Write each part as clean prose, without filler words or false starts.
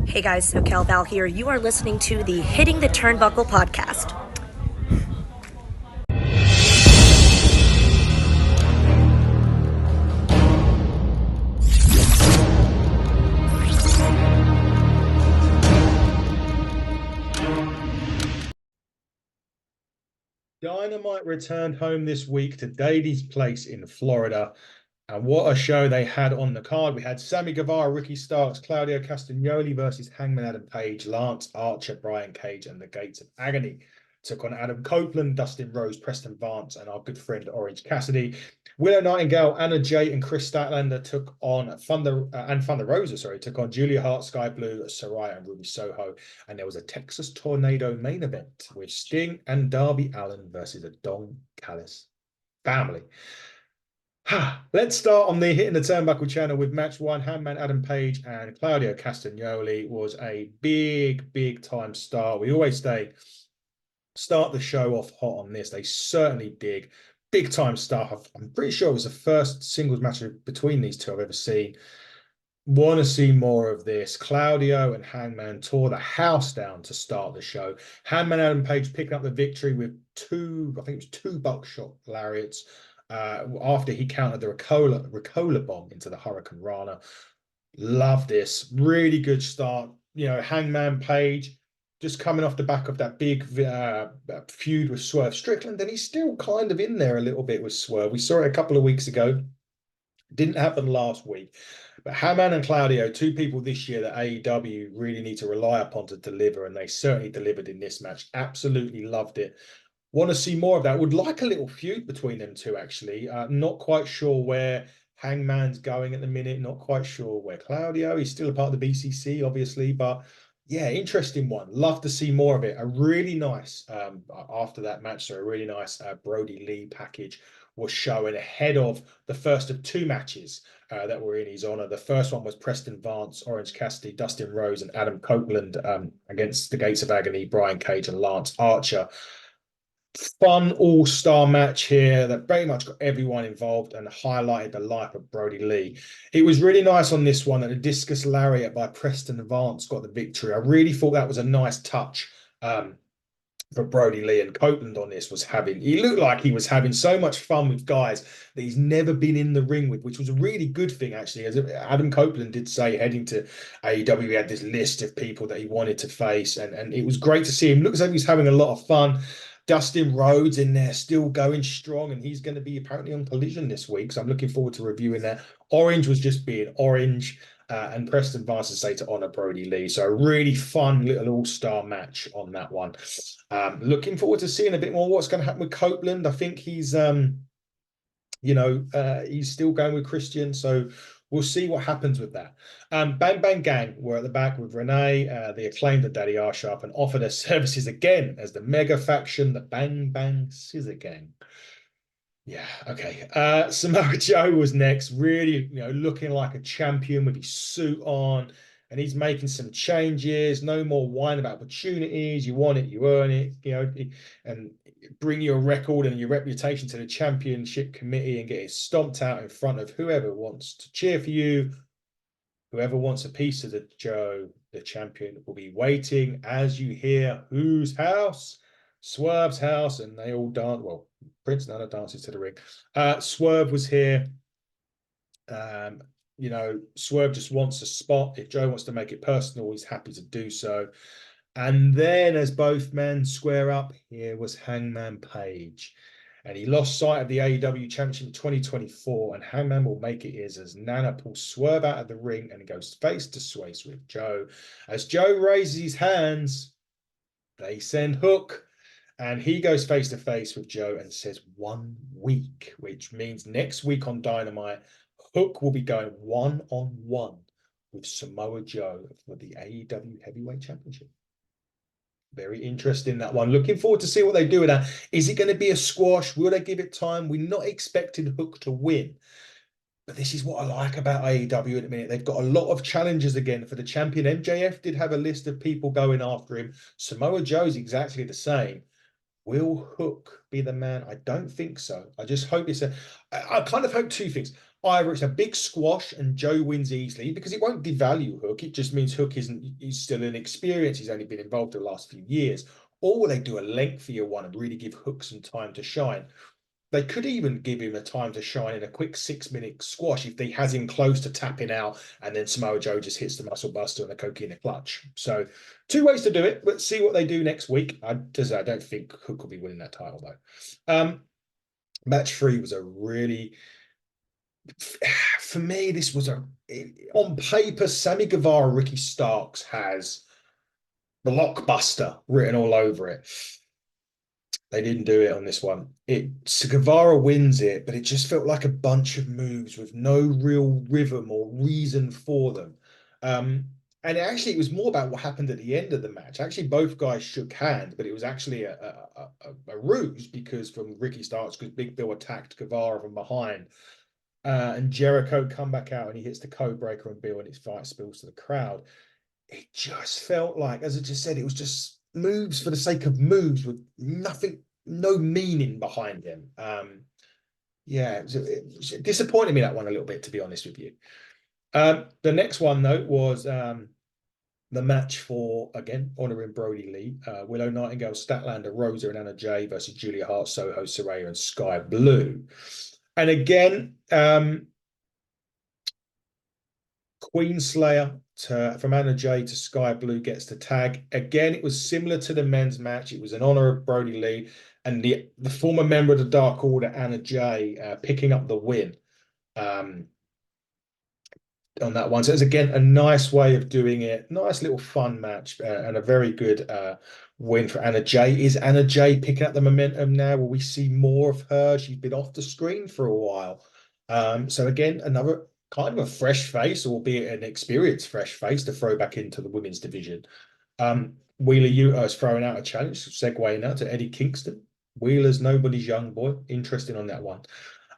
Hey guys, SoCal Val here. You are listening to the Hitting the Turnbuckle podcast. Dynamite returned home this week to Daley's place in Florida. And what a show they had on the card. We had Sammy Guevara, Ricky Starks, Claudio Castagnoli versus Hangman Adam Page, Lance Archer, Brian Cage, and the Gates of Agony. Took on Adam Copeland, Dustin Rhodes, Preston Vance, and our good friend Orange Cassidy. Willow, Nightingale, Anna Jay, and Kris Statlander took on Thunder Rosa, took on Julia Hart, Skye Blue, Saraya, and Ruby Soho. And there was a Texas Tornado main event with Sting and Darby Allin versus a Don Callis family. Let's start on the Hitting the Turnbuckle channel with match one. Hangman Adam Page and Claudio Castagnoli was a big time start. We always start the show off hot on this. They certainly did. Big time stuff. I'm pretty sure it was the first singles match between these two I've ever seen. Want to see more of this. Claudio and Hangman tore the house down to start the show. Hangman Adam Page picking up the victory with two buckshot lariats after he countered the Ricola bomb into the Hurricane Rana. Love this. Really good start. Hangman Page just coming off the back of that big feud with Swerve Strickland, and he's still kind of in there a little bit with Swerve. We saw it a couple of weeks ago. Didn't happen last week. But Hangman and Claudio, two people this year that AEW really need to rely upon to deliver, and they certainly delivered in this match. Absolutely loved it. Want to see more of that. Would like a little feud between them two, actually. Not quite sure where Hangman's going at the minute. Not quite sure where Claudio. He's still a part of the BCC, obviously, but yeah, interesting one. Love to see more of it. A really nice, after that match, so a really nice Brody Lee package was showing ahead of the first of two matches that were in his honor. The first one was Preston Vance, Orange Cassidy, Dustin Rhodes, and Adam Copeland against the Gates of Agony, Brian Cage, and Lance Archer. Fun all-star match here that very much got everyone involved and highlighted the life of Brody Lee. It was really nice on this one that a discus lariat by Preston Vance got the victory. I really thought that was a nice touch for Brody Lee, and Copeland on this he looked like he was having so much fun with guys that he's never been in the ring with, which was a really good thing, actually. As Adam Copeland did say, heading to AEW, he had this list of people that he wanted to face, and it was great to see him. Looks like he's having a lot of fun. Dustin Rhodes in there still going strong, and he's going to be apparently on Collision this week, so I'm looking forward to reviewing that. Orange was just being Orange, and Preston Vance say to honor Brody Lee. So a really fun little all-star match on that one. Looking forward to seeing a bit more what's going to happen with Copeland. I think he's he's still going with Christian, so we'll see what happens with that. Bang Bang Gang were at the back with Renee. They acclaimed the Daddy R Sharp and offered their services again as the mega faction, the Bang Bang Scissor Gang. Yeah, okay. Samoa Joe was next, really, looking like a champion with his suit on, and he's making some changes. No more whine about opportunities. You want it, you earn it, and bring your record and your reputation to the championship committee and get it stomped out in front of whoever wants to cheer for you. Whoever wants a piece of the Joe, the champion, will be waiting as you hear whose house? Swerve's house, and they all dance. Well, Prince Nana dances to the ring. Swerve was here. Swerve just wants a spot. If Joe wants to make it personal, he's happy to do so. And then, as both men square up, here was Hangman Page. And he lost sight of the AEW Championship in 2024, and Hangman will make it his as Nana pulls Swerve out of the ring and goes face to face with Joe. As Joe raises his hands, they send Hook. And he goes face to face with Joe and says 1 week, which means next week on Dynamite, Hook will be going one-on-one with Samoa Joe for the AEW Heavyweight Championship. Very interesting, that one. Looking forward to see what they do with that. Is it going to be a squash? Will they give it time? We're not expecting Hook to win. But this is what I like about AEW at the minute. They've got a lot of challenges again for the champion. MJF did have a list of people going after him. Samoa Joe's exactly the same. Will Hook be the man? I don't think so. I just hope I kind of hope two things. Either it's a big squash and Joe wins easily because it won't devalue Hook. It just means Hook he's still inexperienced. He's only been involved the last few years. Or they do a lengthier one and really give Hook some time to shine. They could even give him a time to shine in a quick 6-minute squash if they has him close to tapping out, and then Samoa Joe just hits the muscle buster and the coquina clutch. So 2 ways to do it. Let's see what they do next week. I don't think Hook will be winning that title though. Match 3 was a really, for me, this was on paper, Sammy Guevara, Ricky Starks has blockbuster written all over it. They didn't do it on this one. Guevara wins it, but it just felt like a bunch of moves with no real rhythm or reason for them. And it was more about what happened at the end of the match. Actually, both guys shook hands, but it was actually a ruse because from Ricky Starks, because Big Bill attacked Guevara from behind. And Jericho come back out and he hits the code breaker on Bill and his fight spills to the crowd. It just felt like, as I just said, it was just moves for the sake of moves with nothing, no meaning behind them. It was disappointed me, that one, a little bit, to be honest with you. The next one though was the match for, again, honoring Brody Lee, Willow, Nightingale, Statlander, Rosa and Anna Jay versus Julia Hart, Soho, Saraya and Skye Blue. And again, Queen Slayer from Anna Jay to Skye Blue gets the tag. Again, it was similar to the men's match. It was in honor of Brody Lee and the former member of the Dark Order, Anna Jay, picking up the win on that one. So it was, again, a nice way of doing it. Nice little fun match and a very good win for Anna Jay. Is Anna Jay picking up the momentum now? Will we see more of her? She's been off the screen for a while. So again, another kind of a fresh face, albeit an experienced fresh face, to throw back into the women's division. Wheeler Yuta is throwing out a challenge, segue now to Eddie Kingston. Wheeler's nobody's young boy. Interesting on that one.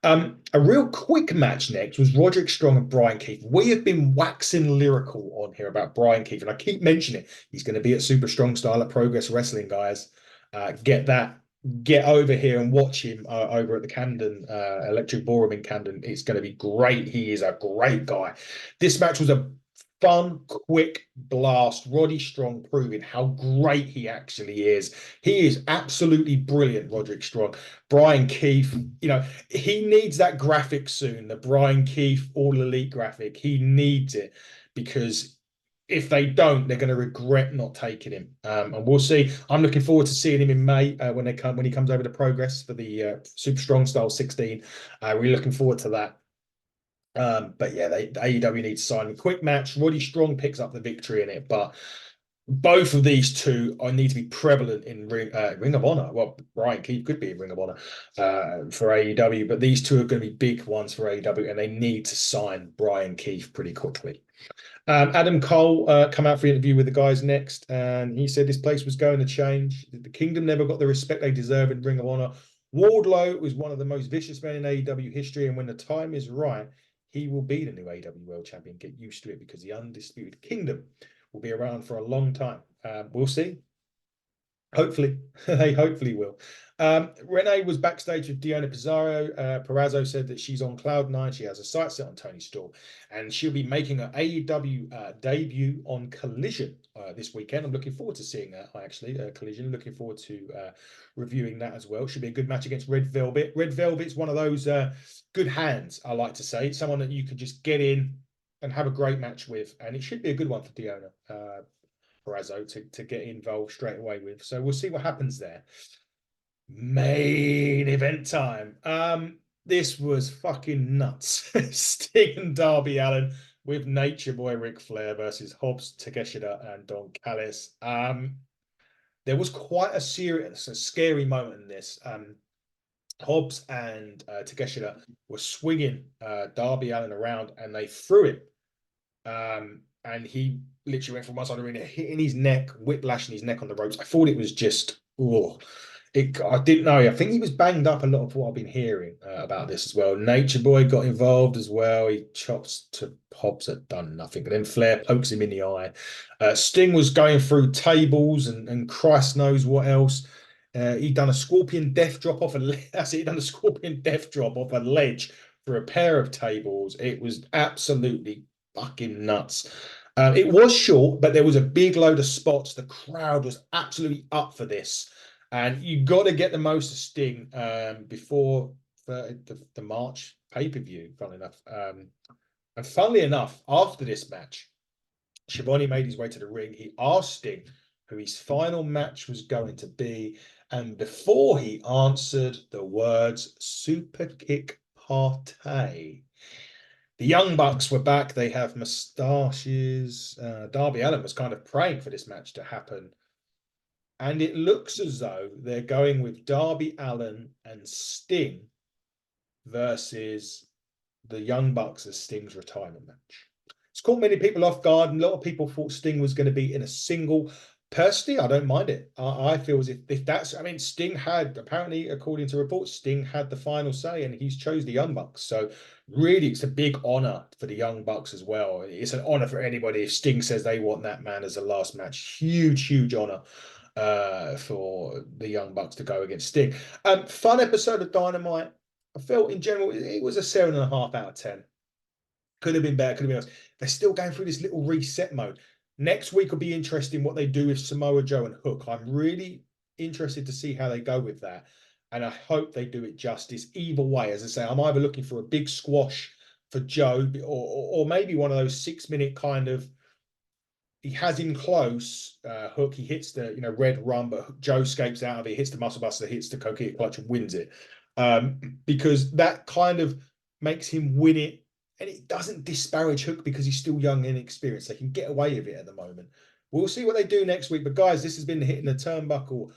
A real quick match next was Roderick Strong and Brian Keith. We have been waxing lyrical on here about Brian Keith, and I keep mentioning it. He's going to be at Super Strong Style at Progress Wrestling, guys. Get over here and watch him over at the Camden Electric Ballroom in Camden. It's going to be great. He is a great guy. This match was a fun, quick blast. Roddy Strong proving how great he actually is. He is absolutely brilliant, Roderick Strong. Brian Keith, he needs that graphic soon, the Brian Keith All Elite graphic. He needs it because if they don't, they're going to regret not taking him. And we'll see. I'm looking forward to seeing him in May when he comes over to Progress for the Super Strong Style 16. We're looking forward to that. But yeah, AEW needs to sign a quick match. Roddy Strong picks up the victory in it, but both of these two need to be prevalent in Ring of Honor. Well, Brian Keith could be in Ring of Honor for AEW, but these two are going to be big ones for AEW, and they need to sign Brian Keith pretty quickly. Adam Cole come out for the interview with the guys next, and he said this place was going to change. The Kingdom never got the respect they deserve in Ring of Honor. Wardlow was one of the most vicious men in AEW history, and when the time is right, he will be the new AEW World Champion. Get used to it because the Undisputed Kingdom will be around for a long time. We'll see. Hopefully, they hopefully will. Renee was backstage with Deonna Purrazzo. Purrazzo said that she's on cloud 9. She has a sight set on Tony Storm, and she'll be making her AEW debut on Collision this weekend. I'm looking forward to seeing that, actually. Collision, looking forward to reviewing that as well. Should be a good match against Red Velvet. Red Velvet's one of those good hands, I like to say. Someone that you could just get in and have a great match with, and it should be a good one for Deonna Purrazzo to get involved straight away with. So we'll see what happens there. Main event time. This was fucking nuts. Sting and Darby Allin with Nature Boy Ric Flair versus Hobbs, Takeshita, and Don Callis. There was quite a scary moment in this. Hobbs and Takeshita were swinging Darby Allin around, and they threw him. And he literally went from one side of the ring, hitting his neck, whiplashing his neck on the ropes. I thought it was just, I didn't know. I think he was banged up a lot of what I've been hearing about this as well. Nature Boy got involved as well. He chops to Hobbs, had done nothing. And then Flair pokes him in the eye. Sting was going through tables and Christ knows what else. He'd done a scorpion death drop off a ledge from for a pair of tables. It was absolutely fucking nuts. It was short, but there was a big load of spots. The crowd was absolutely up for this. And you got to get the most of Sting before the March pay-per-view, funnily enough. And funnily enough, after this match, Schiavone made his way to the ring. He asked Sting who his final match was going to be. And before he answered the words super kick party, the Young Bucks were back. They have moustaches. Darby Allin was kind of praying for this match to happen. And it looks as though they're going with Darby Allin and Sting versus the Young Bucks as Sting's retirement match. It's caught many people off guard, and a lot of people thought Sting was going to be in a single. Personally, I don't mind it. I feel as if that's, I mean, Sting had, apparently, according to reports, Sting had the final say, and he's chose the Young Bucks. So really, it's a big honor for the Young Bucks as well. It's an honor for anybody if Sting says they want that man as a last match. Huge, huge honor for the Young Bucks to go against Sting. Fun episode of Dynamite. I felt in general it was a 7.5 out of 10. Could have been better, could have been worse. They're still going through this little reset mode. Next week will be interesting what they do with Samoa Joe and Hook. I'm really interested to see how they go with that. And I hope they do it justice. Either way, as I say, I'm either looking for a big squash for Joe or maybe one of those 6-minute kind of, he has him close, Hook, he hits the red run, but Joe escapes out of it, hits the muscle buster, hits the coquille clutch and wins it. Because that kind of makes him win it. And it doesn't disparage Hook because he's still young and inexperienced. They can get away with it at the moment. We'll see what they do next week. But guys, this has been the Hitting the Turnbuckle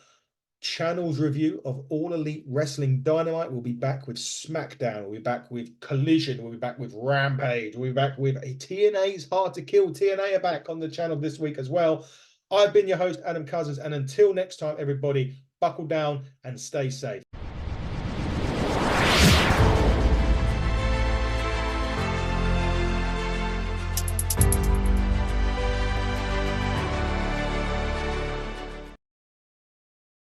channel's review of All Elite Wrestling Dynamite. We'll be back with SmackDown. We'll be back with Collision. We'll be back with Rampage. We'll be back with TNA's Hard to Kill. TNA are back on the channel this week as well. I've been your host, Adam Cousins. And until next time, everybody, buckle down and stay safe.